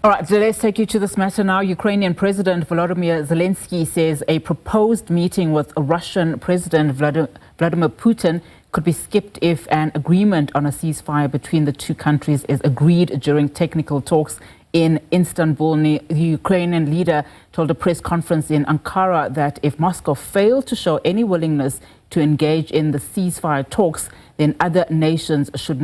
All right, so let's take you to this matter now. Ukrainian President Volodymyr Zelenskyy says a proposed meeting with Russian President Vladimir Putin could be skipped if an agreement on a ceasefire between the two countries is agreed during technical talks in Istanbul. The Ukrainian leader told a press conference in Ankara that if Moscow failed to show any willingness to engage in the ceasefire talks, then other nations should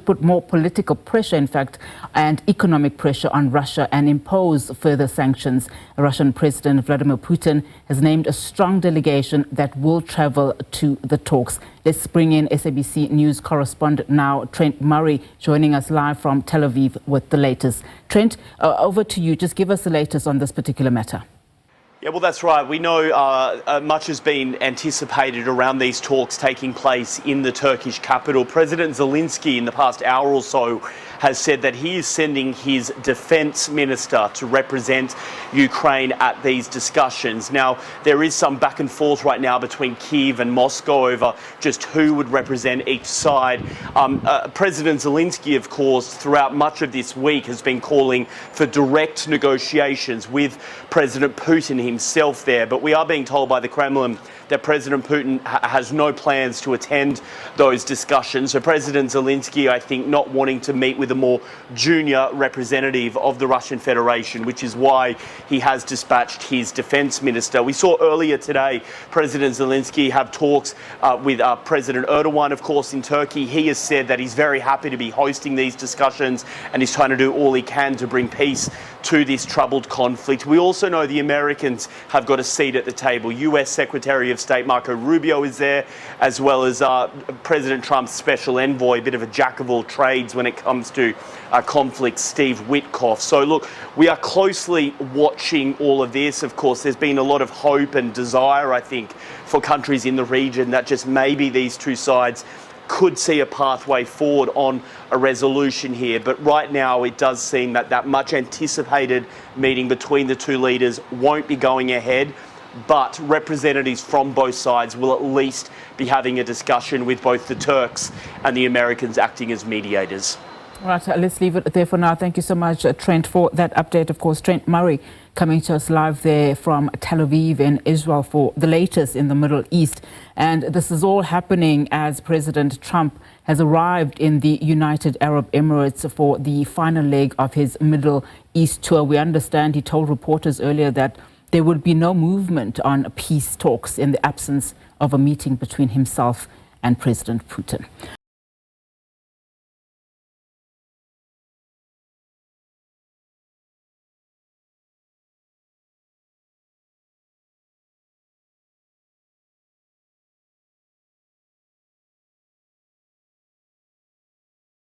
put more political pressure, in fact, and economic pressure on Russia and impose further sanctions. Russian President Vladimir Putin has named a strong delegation that will travel to the talks. Let's bring in SABC News correspondent now, Trent Murray, joining us live from Tel Aviv with the latest. Trent, over to you. Just give us the latest on this particular matter. Yeah, well, that's right. We know much has been anticipated around these talks taking place in the Turkish capital. President Zelenskyy, in the past hour or so, has said that he is sending his defence minister to represent Ukraine at these discussions. Now, there is some back and forth right now between Kyiv and Moscow over just who would represent each side. President Zelenskyy, of course, throughout much of this week has been calling for direct negotiations with President Putin himself there. But we are being told by the Kremlin that President Putin has no plans to attend those discussions. So President Zelenskyy, I think, not wanting to meet with a more junior representative of the Russian Federation, which is why he has dispatched his defense minister. We saw earlier today President Zelenskyy have talks with President Erdogan, of course, in Turkey. He has said that he's very happy to be hosting these discussions and he's trying to do all he can to bring peace to this troubled conflict. We also know the Americans have got a seat at the table. US Secretary of State Marco Rubio is there, as well as President Trump's special envoy, a bit of a jack of all trades when it comes to conflict, Steve Witkoff. So look, we are closely watching all of this. Of course, there's been a lot of hope and desire, I think, for countries in the region that just maybe these two sides could see a pathway forward on a resolution here. But right now it does seem that that much anticipated meeting between the two leaders won't be going ahead, but representatives from both sides will at least be having a discussion with both the Turks and the Americans acting as mediators. All right, let's leave it there for now. Thank you so much, Trent, for that update. Of course, Trent Murray coming to us live there from Tel Aviv in Israel for the latest in the Middle East. And this is all happening as President Trump has arrived in the United Arab Emirates for the final leg of his Middle East tour. We understand he told reporters earlier that there would be no movement on peace talks in the absence of a meeting between himself and President Putin.